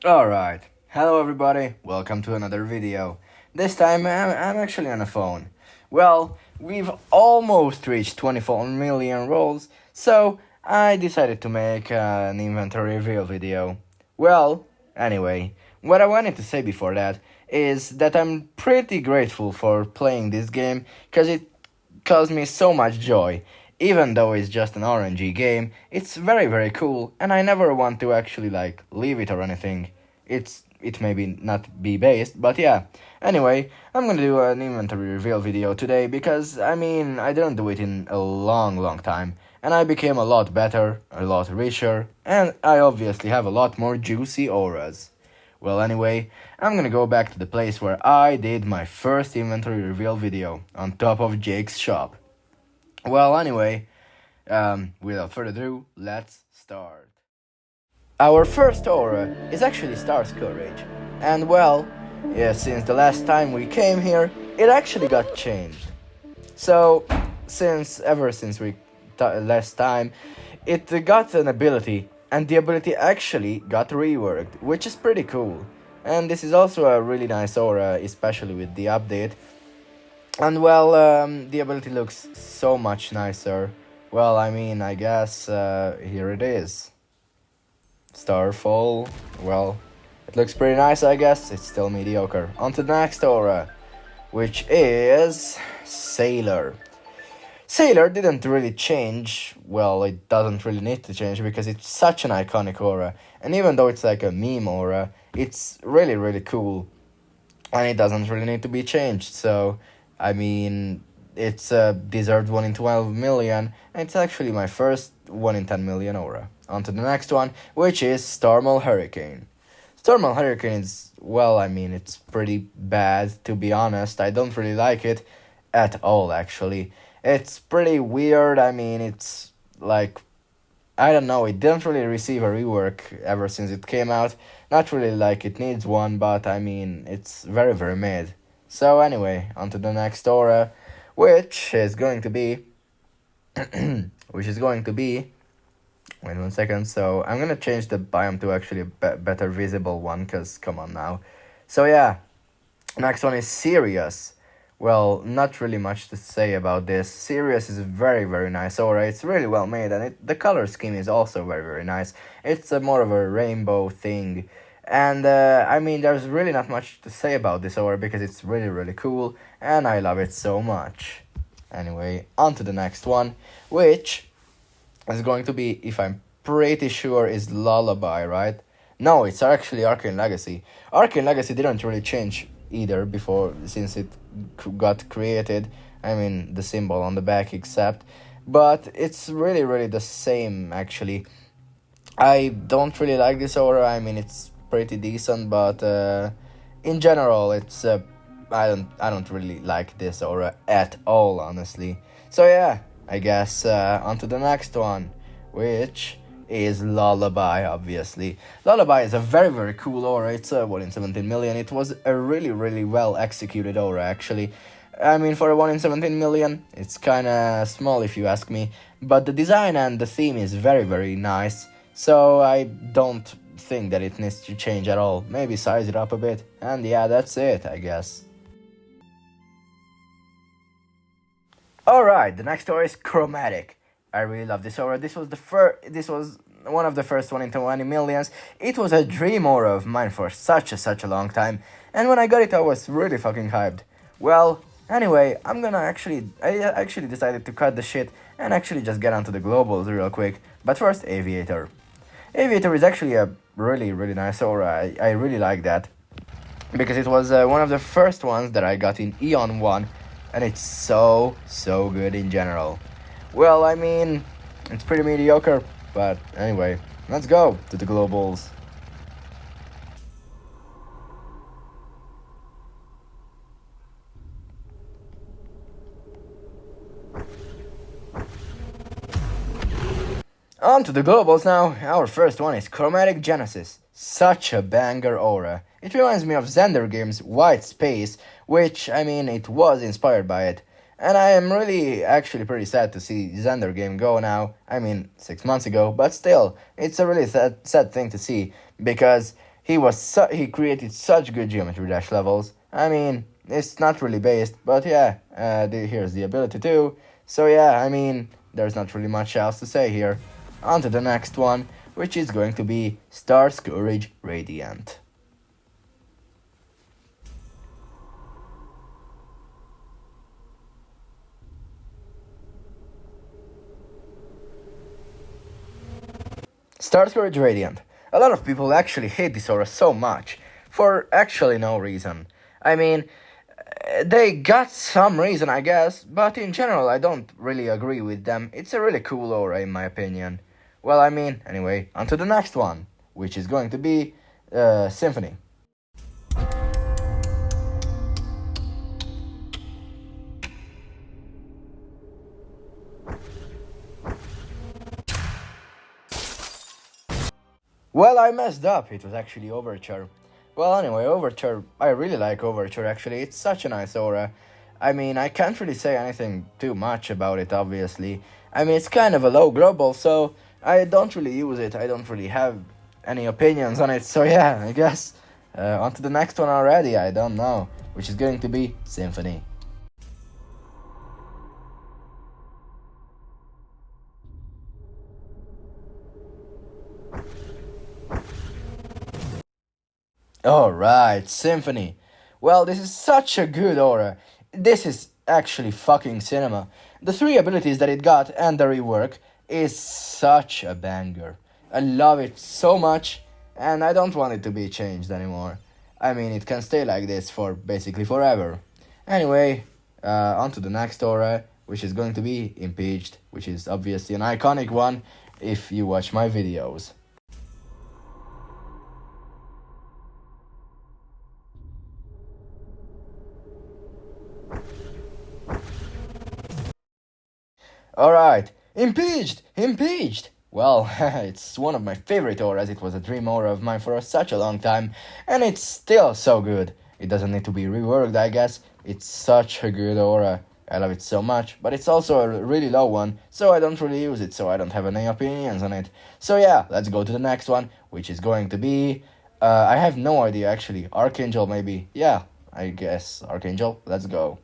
Alright, hello everybody, welcome to another video. This time I'm actually on a phone. Well, we've almost reached 24 million rolls, so I decided to make an inventory reveal video. Well, anyway, what I wanted to say before that is that I'm pretty grateful for playing this game, because it caused me so much joy. Even though it's just an RNG game, it's very cool, and I never want to actually leave it or anything. It may be not be based, but yeah. Anyway, I'm gonna do an inventory reveal video today because I didn't do it in a long time, and I became a lot better, a lot richer, and I obviously have a lot more juicy auras. Well, anyway, I'm gonna go back to the place where I did my first inventory reveal video, on top of Jake's shop. Well, anyway, without further ado, let's start. Our first aura is actually Star's Courage, and well, yeah, since the last time we came here, it actually got changed. So, ever since we last time, it got an ability, and the ability actually got reworked, which is pretty cool. And this is also a really nice aura, especially with the update. And well, the ability looks so much nicer. Well, I guess here it is. Starfall. Well, it looks pretty nice, I guess. It's still mediocre. On to the next aura, which is Sailor. Sailor didn't really change. Well, it doesn't really need to change because it's such an iconic aura. And even though it's like a meme aura, it's really cool. And it doesn't really need to be changed, so it's a deserved 1 in 12 million, and it's actually my first 1 in 10 million aura. On to the next one, which is Stormal Hurricane. Stormal Hurricane is, it's pretty bad, to be honest. I don't really like it at all, actually. It's pretty weird. It's like, I don't know, it didn't really receive a rework ever since it came out. Not really like it needs one, but it's very mid. So anyway, on to the next aura, which is going to be, wait 1 second, so I'm gonna change the biome to actually a better visible one, cause come on now. So yeah, next one is Sirius. Well, not really much to say about this. Sirius is a very nice aura. It's really well made, and the color scheme is also very nice. It's more of a rainbow thing. And there's really not much to say about this aura because it's really cool, and I love it so much. Anyway, on to the next one, which is going to be, if I'm pretty sure, is Lullaby, right? No, it's actually Arcane Legacy. Arcane Legacy didn't really change either before, since it got created. The symbol on the back except, but it's really the same actually. I don't really like this aura. It's pretty decent, but in general, it's I don't really like this aura at all, honestly. So yeah, I guess on to the next one, which is Lullaby, obviously. Lullaby is a very cool aura. It's a 1 in 17 million. It was a really well executed aura, actually. For a 1 in 17 million, it's kinda small if you ask me, but the design and the theme is very nice, so I don't think that it needs to change at all. Maybe size it up a bit, and yeah, that's it, I guess. Alright, the next aura is Chromatic. I really love this aura. This was one of the first 1 in 20 millions. It was a dream aura of mine for such a long time, and when I got it I was really fucking hyped. Well, anyway, I actually decided to cut the shit and actually just get onto the globals real quick. But first, Aviator. Aviator is actually a really nice aura. I really like that, because it was one of the first ones that I got in Eon 1, and it's so good in general. Well, it's pretty mediocre, but anyway, let's go to the globals. On to the globals now. Our first one is Chromatic Genesis. Such a banger aura. It reminds me of Xander Games' White Space, which, it was inspired by it. And I am really actually pretty sad to see Xander Game go now. 6 months ago, but still, it's a really sad thing to see, because he created such good Geometry Dash levels. I mean, it's not really based, but yeah, here's the ability too. So yeah, I mean, there's not really much else to say here. On to the next one, which is going to be Star Scourge Radiant. Star Scourge Radiant. A lot of people actually hate this aura so much, for actually no reason. I mean, they got some reason, I guess, but in general, I don't really agree with them. It's a really cool aura, in my opinion. Well, I mean, anyway, on to the next one, which is going to be Symphony. Well, I messed up. It was actually Overture. Well, anyway, Overture, I really like Overture actually. It's such a nice aura. I mean, I can't really say anything too much about it, obviously. I mean, it's kind of a low global, so I don't really use it. I don't really have any opinions on it, so yeah, I guess. On to the next one already, I don't know. Which is going to be Symphony. Alright, Symphony. Well, this is such a good aura. This is actually fucking cinema. The three abilities that it got and the rework is such a banger. I love it so much, and I don't want it to be changed anymore. I mean, it can stay like this for basically forever. Anyway, on to the next aura, which is going to be Impeached, which is obviously an iconic one if you watch my videos. Alright, Impeached! Impeached! Well, it's one of my favorite auras. It was a dream aura of mine for such a long time, and it's still so good. It doesn't need to be reworked, I guess. It's such a good aura. I love it so much, but it's also a really low one, so I don't really use it, so I don't have any opinions on it. So yeah, let's go to the next one, which is going to be... I have no idea, actually. Archangel, maybe. Yeah, I guess Archangel. Let's go.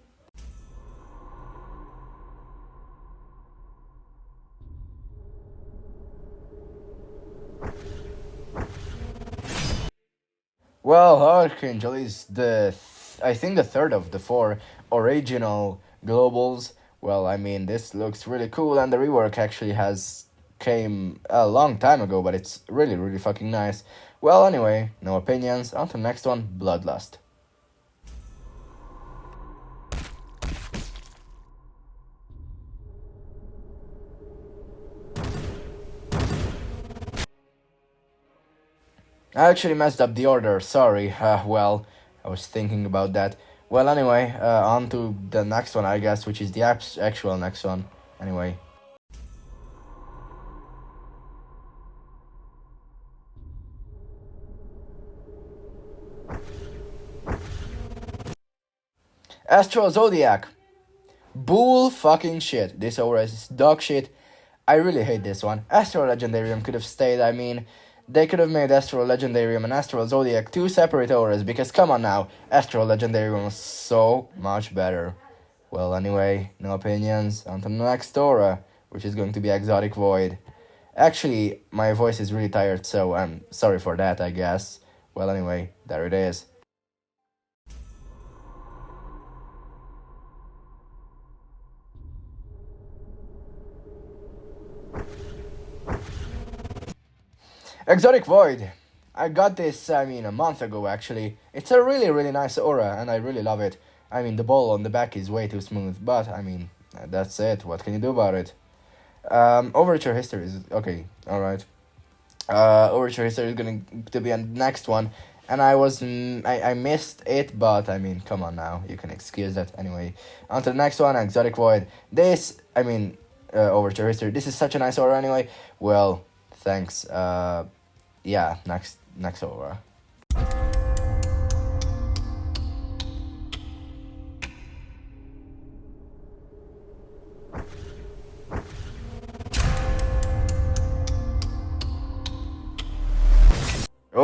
Well, Archangel is I think the third of the four original globals. Well, I mean, this looks really cool, and the rework actually came a long time ago, but it's really, really fucking nice. Well, anyway, no opinions. On to the next one, Bloodlust. I actually messed up the order, sorry. Well, I was thinking about that. Well, anyway, on to the next one, I guess, which is the actual next one. Anyway. Astral Zodiac. Bull fucking shit. This aura is dog shit. I really hate this one. Astral Legendarium could have stayed, I mean... They could have made Astral Legendarium and Astral Zodiac two separate auras, because come on now, Astral Legendarium was so much better. Well, anyway, no opinions. On to the next aura, which is going to be Exotic Void. Actually, my voice is really tired, so I'm sorry for that, I guess. Well, anyway, there it is. Exotic Void. I got this, I mean, a month ago, actually. It's a really, really nice aura, and I really love it. I mean, the ball on the back is way too smooth, but, I mean, that's it. What can you do about it? Overture History is... Okay, alright. Overture History is going to be a next one, and I missed it, but, I mean, come on now. You can excuse that. Anyway, on to the next one, Exotic Void. This, I mean, Overture History. This is such a nice aura, anyway. Well, thanks. Yeah, next aura.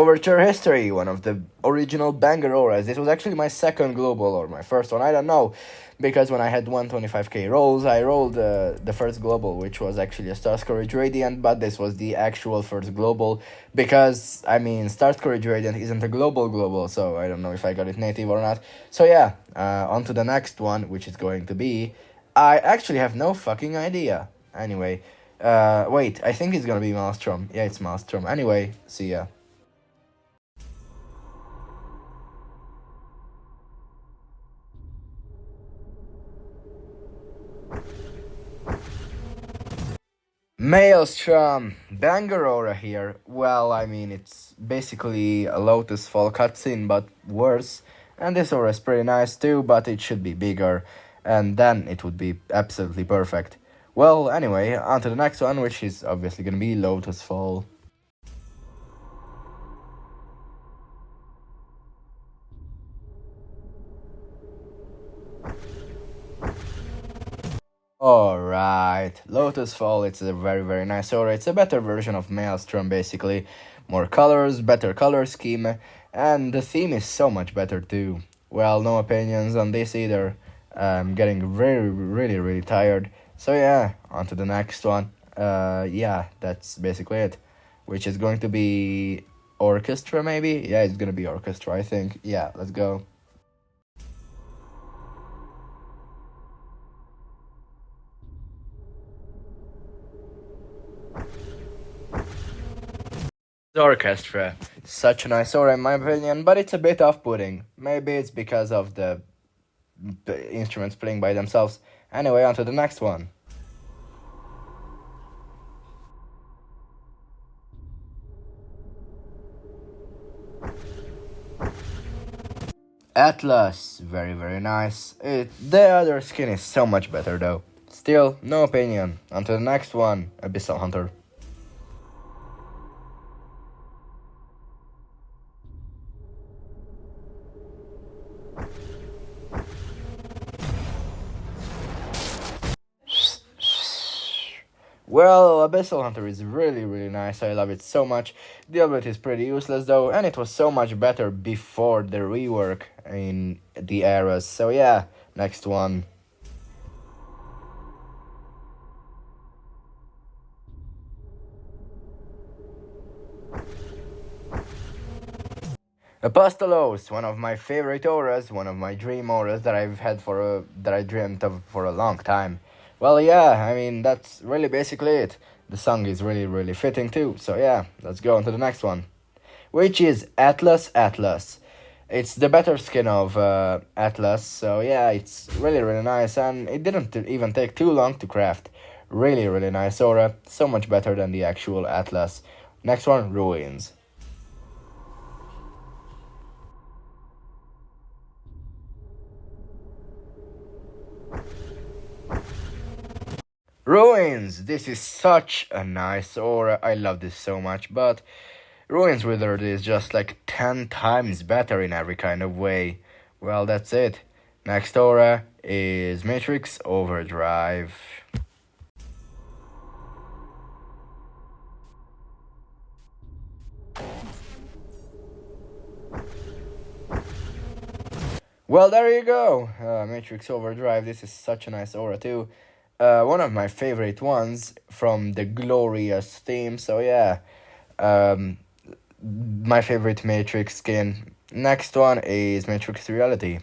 Overture History, one of the original banger auras. This was actually my second global or my first one, I don't know, because when I had 125k rolls, I rolled the first global, which was actually a Star Scourge Radiant, but this was the actual first global, because, I mean, Star Scourge Radiant isn't a global, so I don't know if I got it native or not. So yeah, on to the next one, which is going to be... I actually have no fucking idea. Anyway, wait, I think it's gonna be Maelstrom. Yeah, it's Maelstrom. Anyway, see ya. Maelstrom! Banger aura here. Well, I mean, it's basically a Lotus Fall cutscene, but worse. And this aura is pretty nice too, but it should be bigger. And then it would be absolutely perfect. Well, anyway, on to the next one, which is obviously gonna be Lotus Fall. Alright, Lotus Fall, it's a very nice aura. It's a better version of Maelstrom, basically. More colors, better color scheme, and the theme is so much better too. Well, no opinions on this either. I'm getting really tired. So yeah, on to the next one. Yeah, that's basically it. Which is going to be Orchestra, maybe? Yeah, it's gonna be Orchestra, I think. Yeah, let's go. Orchestra. Such a nice aura in my opinion, but it's a bit off-putting. Maybe it's because of the instruments playing by themselves. Anyway, on to the next one. Atlas, very nice. The other skin is so much better though. Still, no opinion. On to the next one, Abyssal Hunter. Well, Abyssal Hunter is really nice, I love it so much. The ability is pretty useless though, and it was so much better before the rework in the eras. So yeah, next one. Apostolos, one of my favorite auras, one of my dream auras that I've had that I dreamt of for a long time. Well, yeah, I mean, that's really basically it. The song is really fitting too, so yeah, let's go on to the next one. Which is Atlas. It's the better skin of Atlas, so yeah, it's really nice, and it didn't even take too long to craft. Really nice aura, so much better than the actual Atlas. Next one, Ruins. Ruins! This is such a nice aura, I love this so much, but Ruins Withered is just like 10 times better in every kind of way. Well, that's it. Next aura is Matrix Overdrive. Well, there you go. Matrix Overdrive, this is such a nice aura too. One of my favorite ones from the Glorious theme, so yeah. My favorite Matrix skin. Next one is Matrix Reality.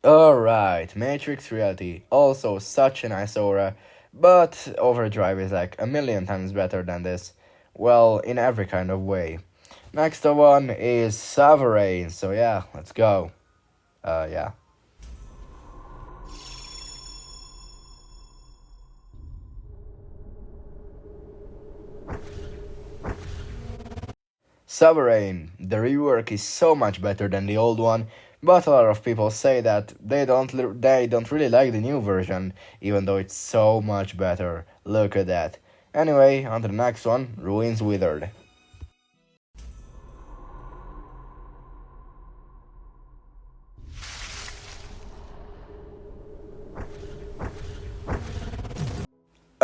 Alright, Matrix Reality. Also such a nice aura, but Overdrive is like a million times better than this. Well, in every kind of way. Next one is Sovereign, so yeah, let's go. Yeah. Sovereign, the rework is so much better than the old one, but a lot of people say that they don't really like the new version, even though it's so much better. Look at that. Anyway, on to the next one, Ruins Withered.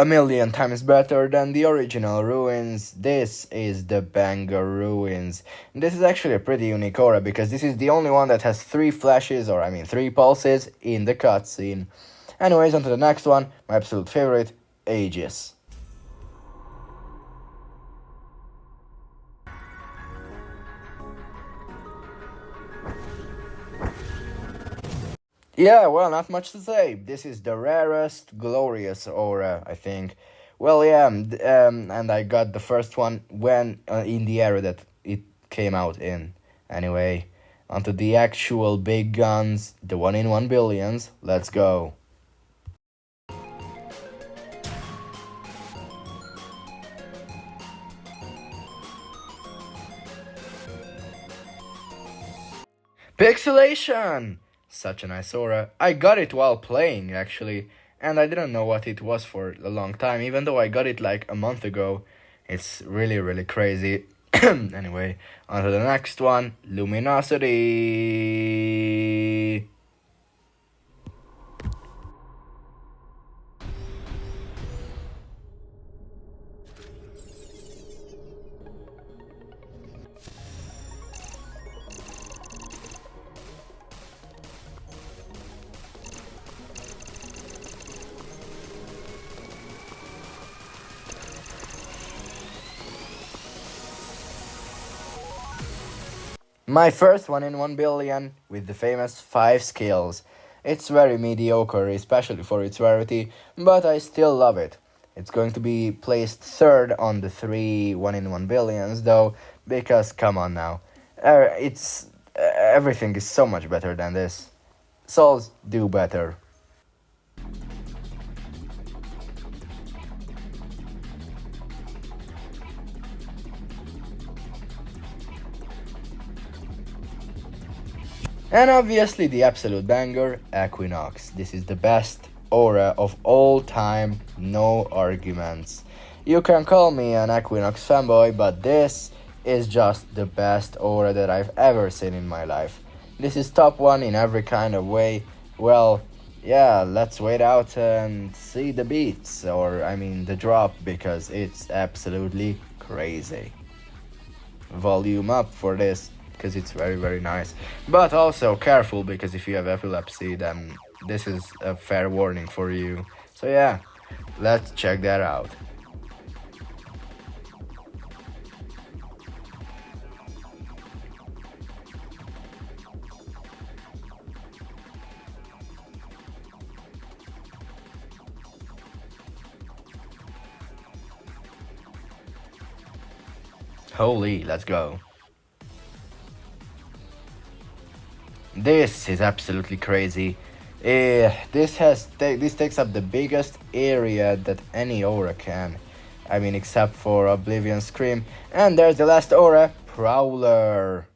a million times better than the original ruins. This is the Banger ruins. This is actually a pretty unique aura because this is the only one that has 3 flashes, or I mean 3 pulses in the cutscene. Anyways, on to the next one, my absolute favorite, Aegis. Yeah, well, not much to say. This is the rarest glorious aura, I think. Well, yeah, and I got the first one when in the era that it came out in. Anyway, onto the actual big guns, the 1 in 1 billions. Let's go. Pixelation! Such a nice aura. I got it while playing, actually, and I didn't know what it was for a long time, even though I got it like a month ago. It's really, really crazy. Anyway, on to the next one, Luminosity. My first 1 in 1 billion with the famous 5 skills. It's very mediocre, especially for its rarity, but I still love it. It's going to be placed third on the 3 1 in 1 billions though, because come on now. Everything is so much better than this. Souls do better. And obviously the absolute banger, Equinox. This is the best aura of all time, no arguments. You can call me an Equinox fanboy, but this is just the best aura that I've ever seen in my life. This is top 1 in every kind of way. Well, yeah, let's wait out and see the beats, or I mean the drop, because it's absolutely crazy. Volume up for this, because it's very, very nice. But also careful, because if you have epilepsy, then this is a fair warning for you. So yeah, let's check that out. Holy, let's go. This is absolutely crazy. This takes up the biggest area that any aura can. I mean, except for Oblivion Scream. And there's the last aura, Prowler.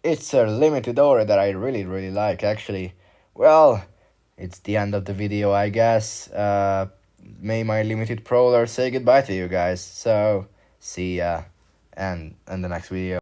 It's a limited aura that I really, really like, actually. Well, it's the end of the video, I guess. May my limited prowler say goodbye to you guys. So, see ya, and in the next video.